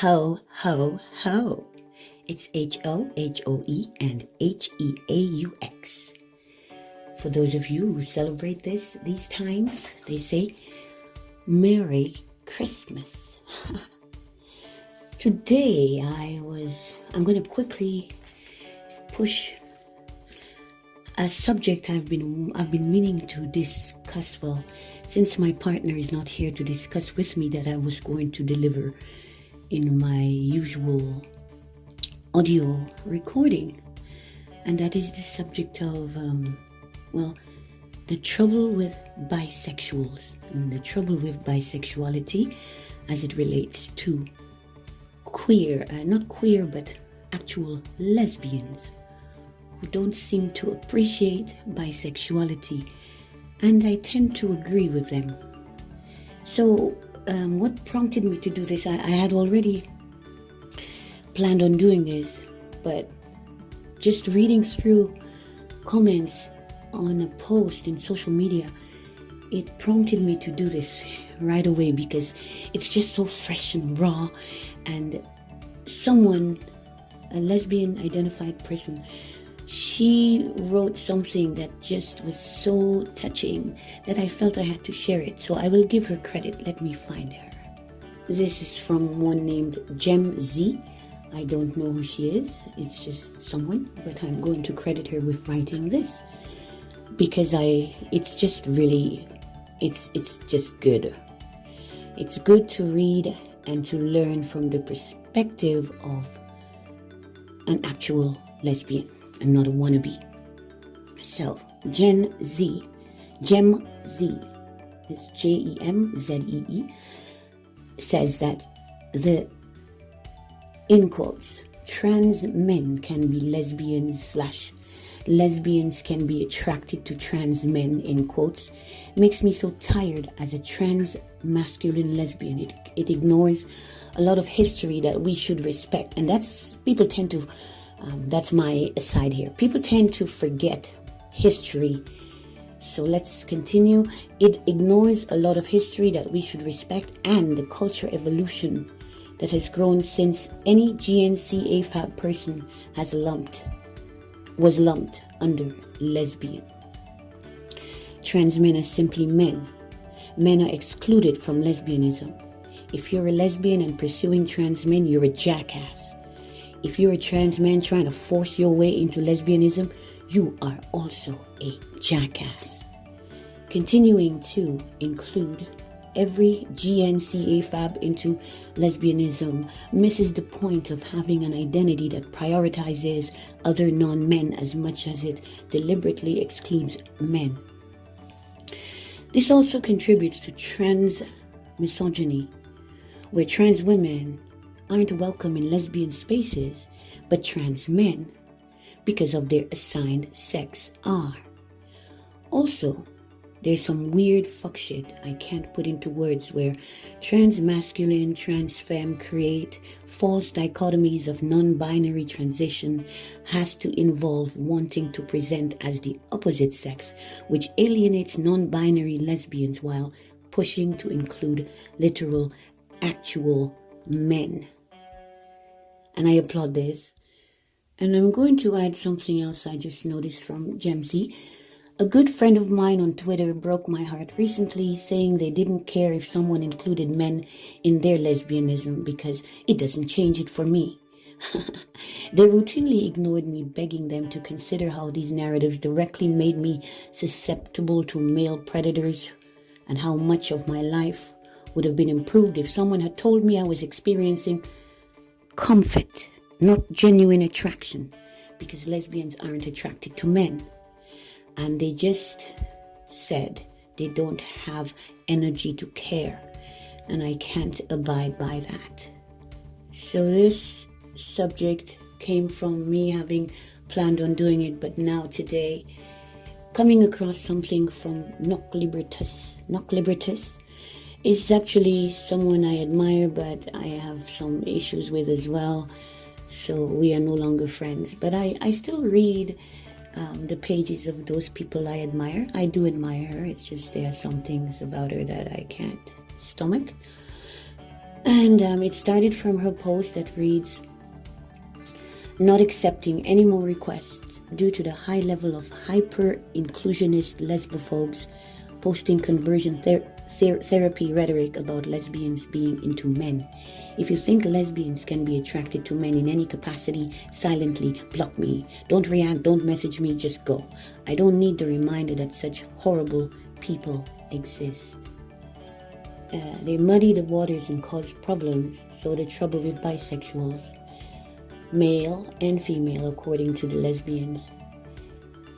Ho, ho, ho. It's Hohoe and Heaux. For those of you who celebrate these times, they say, Merry Christmas. Today I'm going to quickly push a subject I've been meaning to discuss. Well, since my partner is not here to discuss with me, that I was going to deliver in my usual audio recording, and that is the subject of the trouble with bisexuals and the trouble with bisexuality as it relates to not queer but actual lesbians who don't seem to appreciate bisexuality, and I tend to agree with them. So what prompted me to do this, I had already planned on doing this, but just reading through comments on a post in social media, it prompted me to do this right away because it's just so fresh and raw. And a lesbian identified person, she wrote something that just was so touching that I felt I had to share it. So I will give her credit. Let me find her. This is from one named Gem Z. I don't know who she is. It's just someone, but I'm going to credit her with writing this because it's just good. It's good to read and to learn from the perspective of an actual lesbian and not a wannabe. So, Gem Z, it's Jemzee, says that in quotes, trans men can be lesbians / lesbians can be attracted to trans men, in quotes, makes me so tired as a trans masculine lesbian. It ignores a lot of history that we should respect, and that's my aside here. People tend to forget history. So let's continue. It ignores a lot of history that we should respect and the culture evolution that has grown since any GNC AFAB person was lumped under lesbian. Trans men are simply men. Men are excluded from lesbianism. If you're a lesbian and pursuing trans men, you're a jackass. If you're a trans man trying to force your way into lesbianism, you are also a jackass. Continuing to include every GNC AFAB into lesbianism misses the point of having an identity that prioritizes other non-men as much as it deliberately excludes men. This also contributes to trans misogyny, where trans women aren't welcome in lesbian spaces, but trans men, because of their assigned sex, are. Also, there's some weird fuck shit I can't put into words where trans masculine, trans femme create false dichotomies of non-binary transition has to involve wanting to present as the opposite sex, which alienates non-binary lesbians while pushing to include literal, actual men. And I applaud this. And I'm going to add something else I just noticed from Gem Z. A good friend of mine on Twitter broke my heart recently, saying they didn't care if someone included men in their lesbianism because it doesn't change it for me. They routinely ignored me begging them to consider how these narratives directly made me susceptible to male predators and how much of my life would have been improved if someone had told me I was experiencing comfort, not genuine attraction, because lesbians aren't attracted to men. And they just said they don't have energy to care, and I can't abide by that. So this subject came from me having planned on doing it, but now today coming across something from Noc Libertas is actually someone I admire, but I have some issues with as well, so we are no longer friends. But I still read the pages of those people I admire. I do admire her. It's just there are some things about her that I can't stomach. And it started from her post that reads, "Not accepting any more requests due to the high level of hyper-inclusionist lesbophobes posting conversion therapy rhetoric about lesbians being into men. If you think lesbians can be attracted to men in any capacity, silently block me. Don't react, don't message me, just go. I don't need the reminder that such horrible people exist." They muddy the waters and cause problems, so the trouble with bisexuals, male and female according to the lesbians.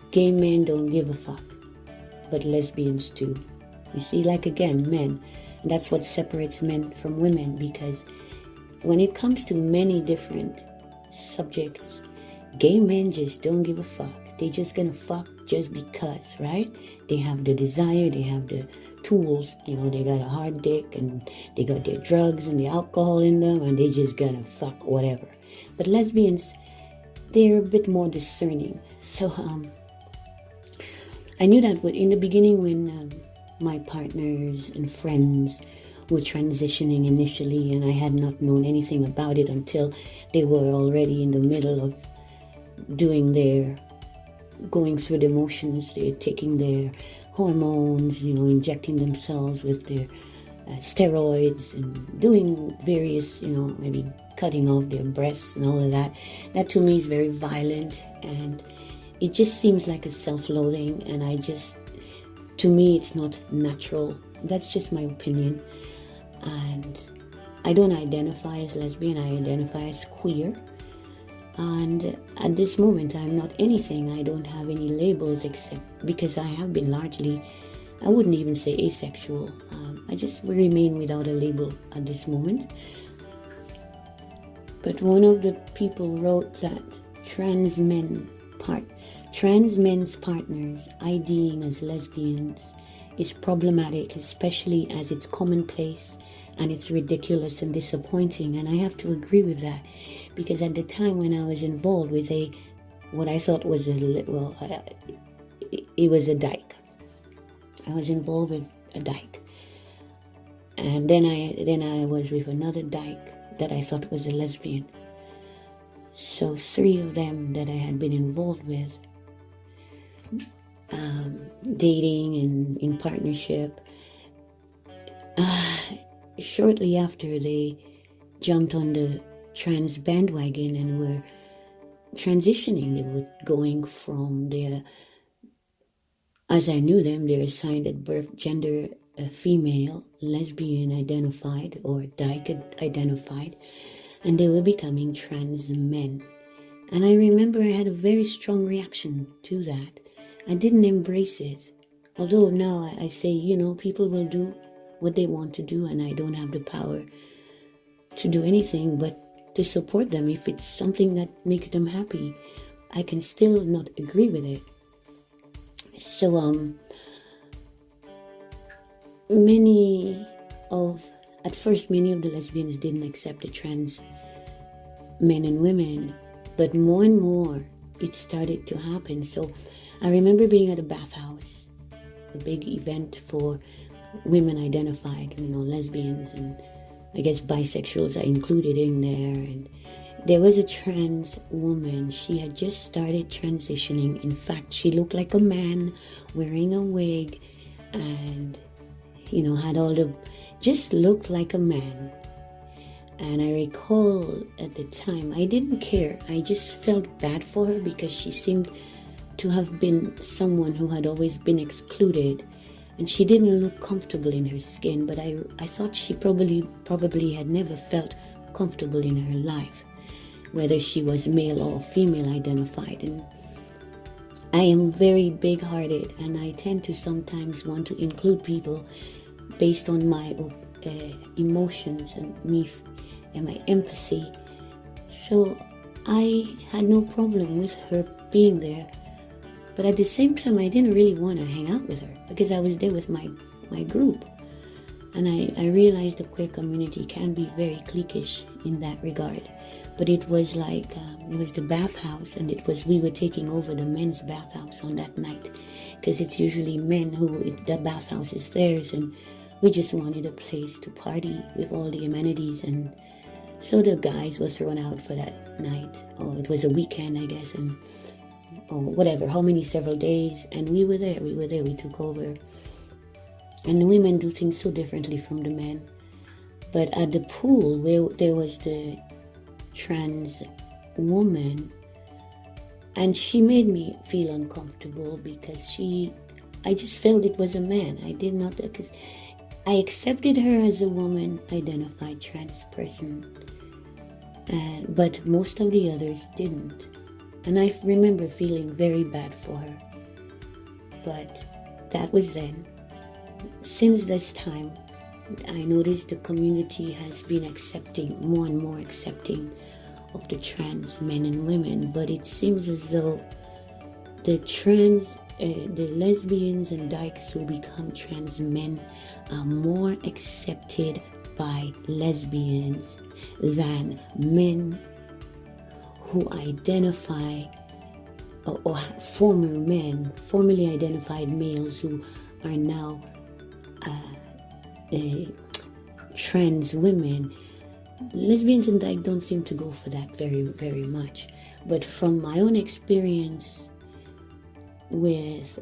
Gay men don't give a fuck, but lesbians do. You see, like again, men. And that's what separates men from women, because when it comes to many different subjects, gay men just don't give a fuck. They just gonna fuck just because, right? They have the desire, they have the tools, they got a hard dick and they got their drugs and the alcohol in them, and they just gonna fuck whatever. But lesbians, they're a bit more discerning. So I knew that in the beginning when my partners and friends were transitioning initially, and I had not known anything about it until they were already in the middle of going through the motions. They're taking their hormones, injecting themselves with their steroids and doing various, maybe cutting off their breasts and all of that. That to me is very violent, and it just seems like a self-loathing, and to me, it's not natural. That's just my opinion. And I don't identify as lesbian, I identify as queer. And at this moment, I'm not anything. I don't have any labels except because I have been largely, I wouldn't even say asexual. I just remain without a label at this moment. But one of the people wrote that trans men's partners IDing as lesbians is problematic, especially as it's commonplace and it's ridiculous and disappointing. And I have to agree with that, because at the time when I was involved with what I thought was it was a dyke. I was involved with a dyke, and then I was with another dyke that I thought was a lesbian. So 3 of them that I had been involved with, dating and in partnership. Shortly after, they jumped on the trans bandwagon and were transitioning. They were going from as I knew them, they're assigned at birth gender female, lesbian identified or dyke identified, and they were becoming trans men. And I remember I had a very strong reaction to that. I didn't embrace it. Although now I say, people will do what they want to do, and I don't have the power to do anything but to support them if it's something that makes them happy. I can still not agree with it. So many of the lesbians didn't accept the trans men and women, but more and more it started to happen. So I remember being at a bathhouse, a big event for women identified, lesbians, and I guess bisexuals are included in there. And there was a trans woman. She had just started transitioning. In fact, she looked like a man wearing a wig and, just looked like a man. And I recall at the time, I didn't care. I just felt bad for her because she seemed to have been someone who had always been excluded, and she didn't look comfortable in her skin. But I thought she probably had never felt comfortable in her life, whether she was male or female identified. And I am very big-hearted, and I tend to sometimes want to include people based on my emotions and me and my empathy. So I had no problem with her being there. But at the same time, I didn't really want to hang out with her because I was there with my group. And I realized the queer community can be very cliquish in that regard. But it was like, it was the bathhouse, and we were taking over the men's bathhouse on that night, because it's usually men the bathhouse is theirs, and we just wanted a place to party with all the amenities, and so the guys were thrown out for that night. Or it was a weekend, I guess, and or whatever, how many several days, and we were there, we took over. And the women do things so differently from the men. But at the pool where there was the trans woman, and she made me feel uncomfortable because I just felt it was a man. I did not, because I accepted her as a woman identified trans person, but most of the others didn't. And I remember feeling very bad for her. But that was then. Since this time, I noticed the community has been accepting, more and more accepting of the trans men and women, but it seems as though the lesbians and dykes who become trans men are more accepted by lesbians than men who identify, or formerly identified males who are now trans women. Lesbians and dyke don't seem to go for that very, very much. But from my own experience with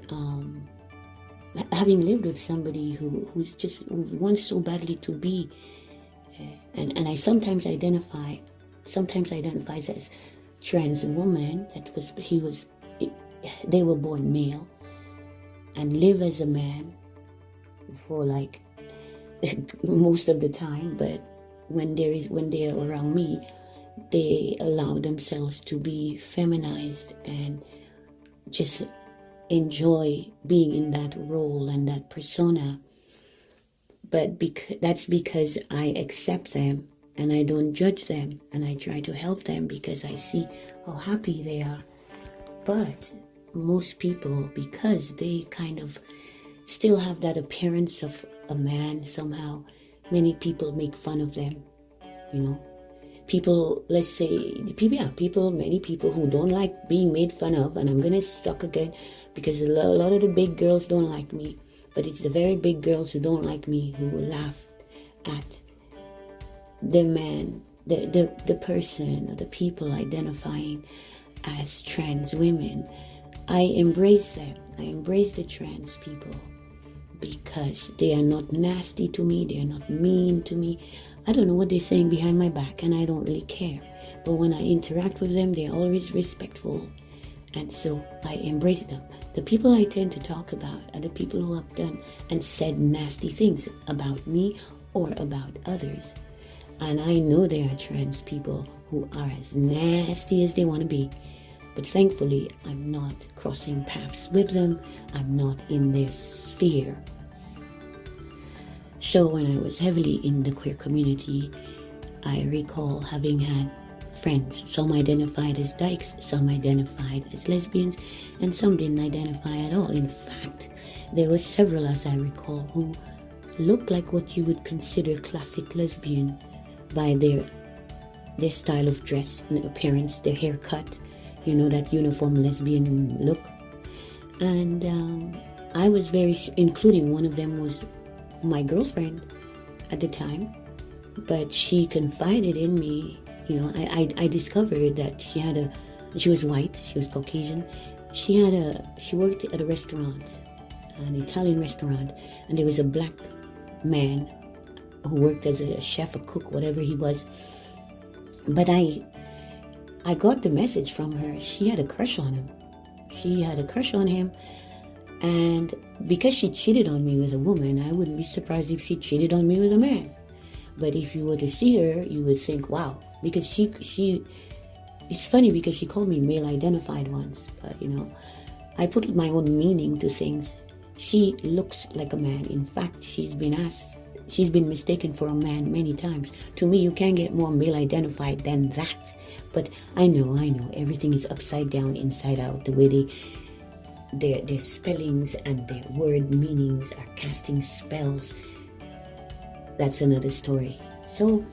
having lived with somebody who wants so badly to be, and I sometimes identifies as trans woman, they were born male and live as a man for like most of the time, but when they're around me, they allow themselves to be feminized and just enjoy being in that role and that persona. But that's because I accept them and I don't judge them, and I try to help them because I see how happy they are. But most people, because they kind of still have that appearance of a man somehow, many people make fun of them, people, let's say, many people who don't like being made fun of, and I'm gonna suck again because a lot of the big girls don't like me, but it's the very big girls who don't like me who will laugh at the man, the person, or the people identifying as trans women. I embrace them. I embrace the trans people because they are not nasty to me. They are not mean to me. I don't know what they're saying behind my back, and I don't really care. But when I interact with them, they're always respectful, and so I embrace them. The people I tend to talk about are the people who have done and said nasty things about me or about others. And I know there are trans people who are as nasty as they want to be. But thankfully, I'm not crossing paths with them. I'm not in their sphere. So when I was heavily in the queer community, I recall having had friends. Some identified as dykes, some identified as lesbians, and some didn't identify at all. In fact, there were several, as I recall, who looked like what you would consider classic lesbian by their style of dress and appearance, their haircut, that uniform lesbian look. And I was including one of them was my girlfriend at the time, but she confided in me. I discovered that she was white, she was Caucasian. She worked at a restaurant, an Italian restaurant, and there was a black man who worked as a chef, a cook, whatever he was. But I got the message from her. She had a crush on him. And because she cheated on me with a woman, I wouldn't be surprised if she cheated on me with a man. But if you were to see her, you would think, wow. Because she it's funny because she called me male identified once. But, I put my own meaning to things. She looks like a man. In fact, she's been mistaken for a man many times. To me, you can't get more male identified than that. But I know, everything is upside down, inside out. The way their spellings and their word meanings are casting spells. That's another story. So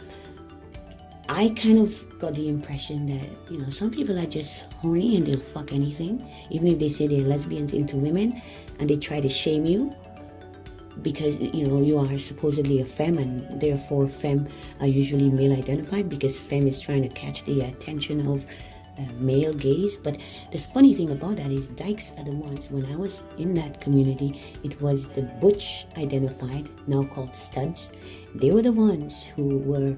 I kind of got the impression that, some people are just horny and they'll fuck anything. Even if they say they're lesbians into women and they try to shame you, because you are supposedly a femme, and therefore femme are usually male identified, because femme is trying to catch the attention of male gaze. But the funny thing about that is dykes are the ones, when I was in that community, it was the butch identified, now called studs. They were the ones who were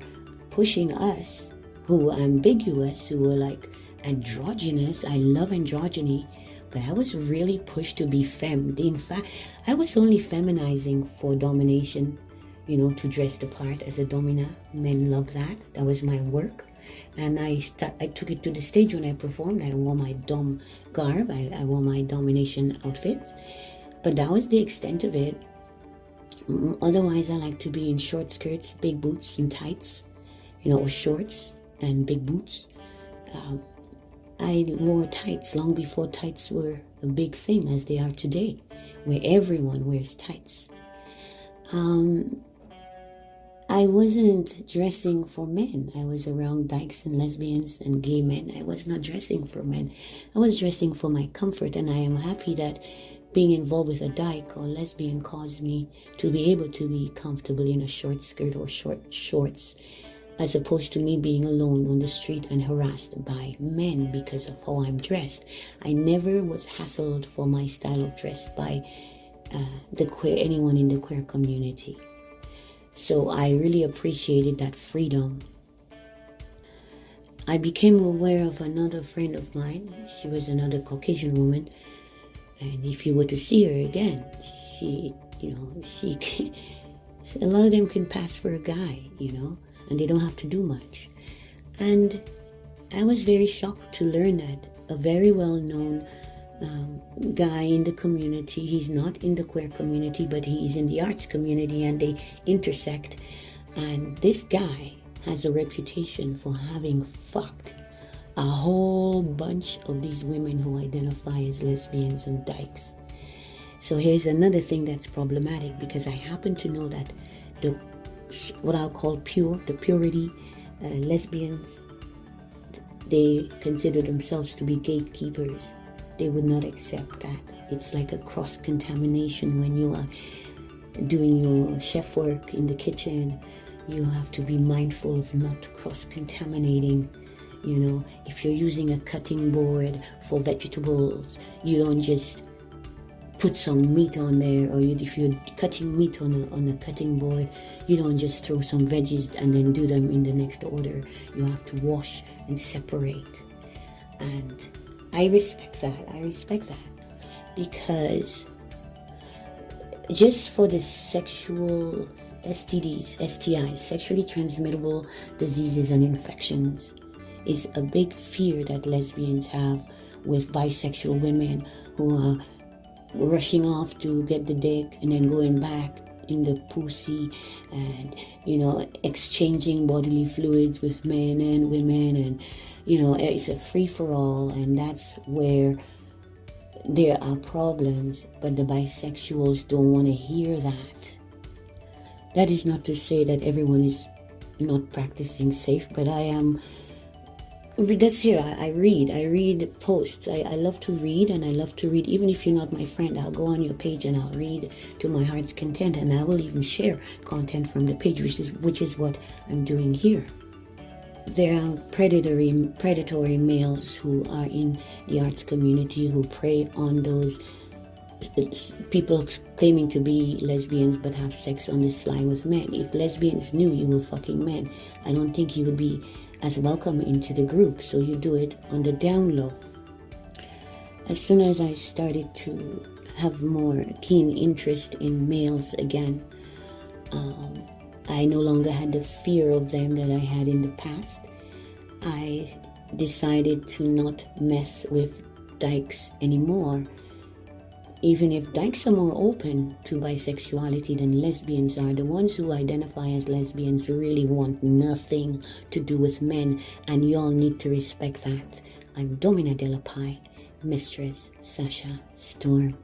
pushing us, who were ambiguous, who were like androgynous. I love androgyny, but I was really pushed to be femme. In fact, I was only feminizing for domination, to dress the part as a domina. Men love that. That was my work. And I took it to the stage when I performed. I wore my dom garb. I wore my domination outfit. But that was the extent of it. Otherwise, I like to be in short skirts, big boots, and tights, or shorts and big boots. I wore tights long before tights were a big thing as they are today, where everyone wears tights. I wasn't dressing for men. I was around dykes and lesbians and gay men. I was not dressing for men. I was dressing for my comfort, and I am happy that being involved with a dyke or lesbian caused me to be able to be comfortable in a short skirt or short shorts, as opposed to me being alone on the street and harassed by men because of how I'm dressed. I never was hassled for my style of dress by anyone in the queer community. So I really appreciated that freedom. I became aware of another friend of mine. She was another Caucasian woman. And if you were to see her again, she a lot of them can pass for a guy, and they don't have to do much. And I was very shocked to learn that a very well-known guy in the community, he's not in the queer community, but he's in the arts community, and they intersect. And this guy has a reputation for having fucked a whole bunch of these women who identify as lesbians and dykes. So here's another thing that's problematic, because I happen to know that what I'll call the purity lesbians, they consider themselves to be gatekeepers. They would not accept that. It's like a cross-contamination when you are doing your chef work in the kitchen. You have to be mindful of not cross-contaminating. If you're using a cutting board for vegetables, you don't just put some meat on there, or if you're cutting meat on a cutting board, you don't just throw some veggies and then do them in the next order. You have to wash and separate. And I respect that. Because just for the sexual STDs, STIs, sexually transmittable diseases and infections, is a big fear that lesbians have with bisexual women who are rushing off to get the dick and then going back in the pussy and, exchanging bodily fluids with men and women, and, it's a free-for-all, and that's where there are problems. But the bisexuals don't want to hear that. That is not to say that everyone is not practicing safe, but I am. That's here. I read posts. I love to read, and I love to read. Even if you're not my friend, I'll go on your page and I'll read to my heart's content, and I will even share content from the page, which is what I'm doing here. There are predatory males who are in the arts community who prey on those people claiming to be lesbians but have sex on the sly with men. If lesbians knew you were fucking men, I don't think you would be as welcome into the group. So you do it on the down low. As soon as I started to have more keen interest in males again, I no longer had the fear of them that I had in the past. I decided to not mess with dykes anymore. Even if dykes are more open to bisexuality than lesbians are, the ones who identify as lesbians really want nothing to do with men, and you all need to respect that. I'm Domina de la Pie, Mistress Sasha Storm.